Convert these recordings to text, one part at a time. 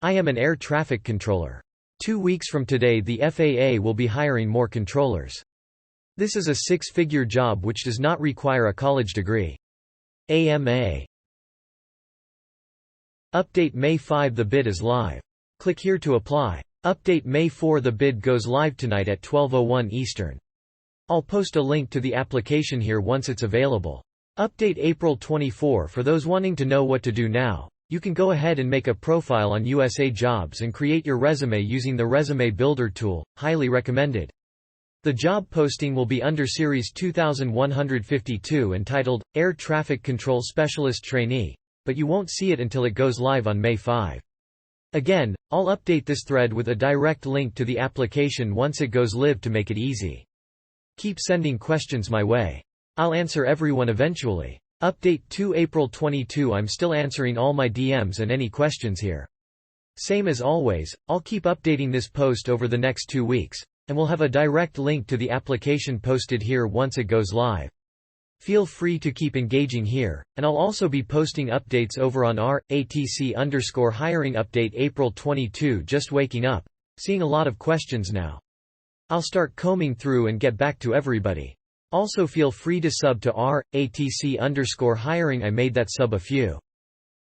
I am an air traffic controller. 2 weeks from today the FAA will be hiring more controllers. This is a six-figure job which does not require a college degree. AMA. Update May 5 – The bid is live. Click here to apply. Update May 4 – The bid goes live tonight at 12:01 Eastern. I'll post a link to the application here once it's available. Update April 24 – For those wanting to know what to do now, you can go ahead and make a profile on USA Jobs and create your resume using the Resume Builder tool, highly recommended. The job posting will be under Series 2152 entitled, Air Traffic Control Specialist Trainee, but you won't see it until it goes live on May 5. Again, I'll update this thread with a direct link to the application once it goes live to make it easy. Keep sending questions my way. I'll answer everyone eventually. Update 2 April 22 I'm still answering all my DMs and any questions here. Same as always, I'll keep updating this post over the next 2 weeks, and we'll have a direct link to the application posted here once it goes live. Feel free to keep engaging here, and I'll also be posting updates over on r@atc_hiring update April 22 Just waking up, seeing a lot of questions now. I'll start combing through and get back to everybody. Also feel free to sub to r@atc_hiring. I made that sub a few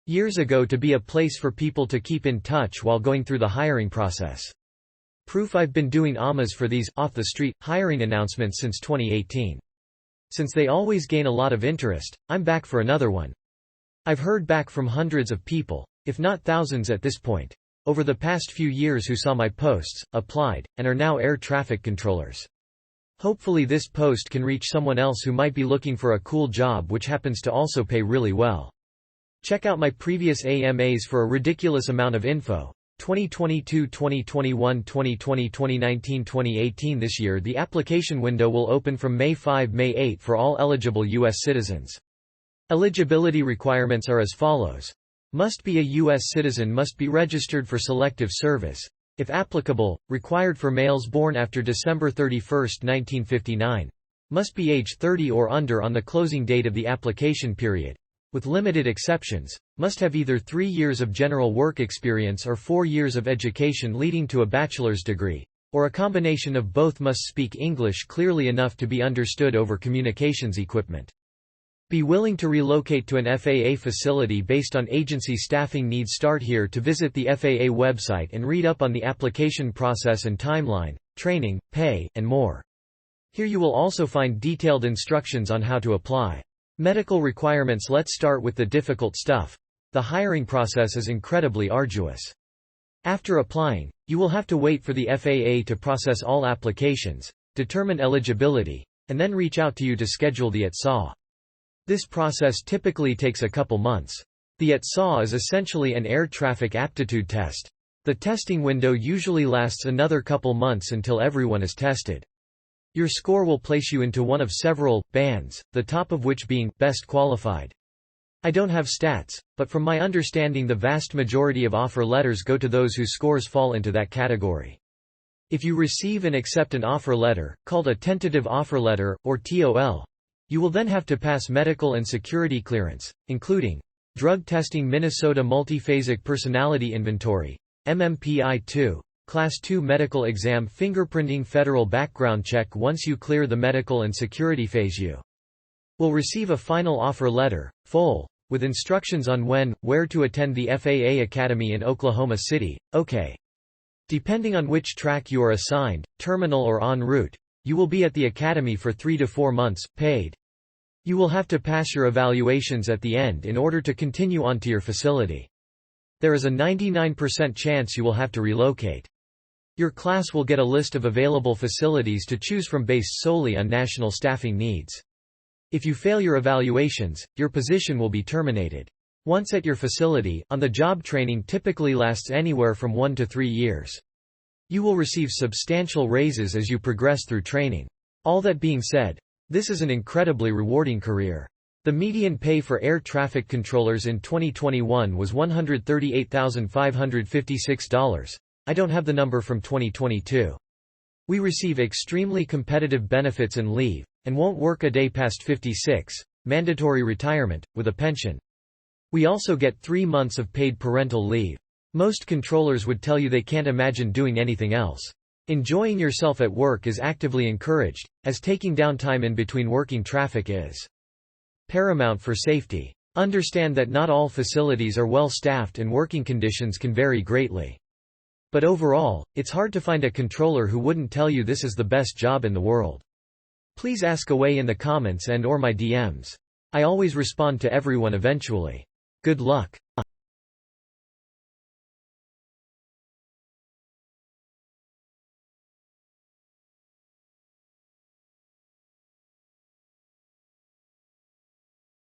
years ago to be a place for people to keep in touch while going through the hiring process. Proof I've been doing AMAs for these off-the-street hiring announcements since 2018. Since they always gain a lot of interest, I'm back for another one. I've heard back from hundreds of people, if not thousands at this point, over the past few years who saw my posts, applied, and are now air traffic controllers. Hopefully this post can reach someone else who might be looking for a cool job which happens to also pay really well. Check out my previous AMAs for a ridiculous amount of info. 2022, 2021, 2020, 2019, 2018. This year the application window will open from May 5 May 8 for all eligible U.S. citizens. Eligibility requirements are as follows. Must be a U.S. citizen, must be registered for selective service. If applicable, required for males born after December 31, 1959. Must be age 30 or under on the closing date of the application period. With limited exceptions, must have either 3 years of general work experience or 4 years of education leading to a bachelor's degree, or a combination of both. Must speak English clearly enough to be understood over communications equipment. Be willing to relocate to an FAA facility based on agency staffing needs. Start here to visit the FAA website and read up on the application process and timeline, training, pay, and more. Here you will also find detailed instructions on how to apply. Medical requirements. Let's start with the difficult stuff. The hiring process is incredibly arduous. After applying, you will have to wait for the FAA to process all applications, determine eligibility, and then reach out to you to schedule the ETSA. This process typically takes a couple months. The ETSA is essentially an air traffic aptitude test. The testing window usually lasts another couple months until everyone is tested. Your score will place you into one of several bands, the top of which being best qualified. I don't have stats, but from my understanding the vast majority of offer letters go to those whose scores fall into that category. If you receive and accept an offer letter, called a tentative offer letter, or TOL, you will then have to pass medical and security clearance, including drug testing, Minnesota Multiphasic Personality Inventory, MMPI-2, Class 2 medical exam, fingerprinting, federal background check. Once you clear the medical and security phase, you will receive a final offer letter, FOL, with instructions on when, where to attend the FAA Academy in Oklahoma City, OK. Depending on which track you are assigned, terminal or en route, you will be at the academy for 3 to 4 months, paid. You will have to pass your evaluations at the end in order to continue on to your facility. There is a 99% chance you will have to relocate. Your class will get a list of available facilities to choose from based solely on national staffing needs. If you fail your evaluations, your position will be terminated. Once at your facility, on-the-job training typically lasts anywhere from 1 to 3 years. You will receive substantial raises as you progress through training. All that being said, this is an incredibly rewarding career. The median pay for air traffic controllers in 2021 was $138,556. I don't have the number from 2022. We receive extremely competitive benefits and leave, and won't work a day past 56, mandatory retirement, with a pension. We also get 3 months of paid parental leave. Most controllers would tell you they can't imagine doing anything else. Enjoying yourself at work is actively encouraged, as taking downtime in between working traffic is paramount for safety. Understand that not all facilities are well staffed and working conditions can vary greatly. But overall, it's hard to find a controller who wouldn't tell you this is the best job in the world. Please ask away in the comments and/or my DMs. I always respond to everyone eventually. Good luck.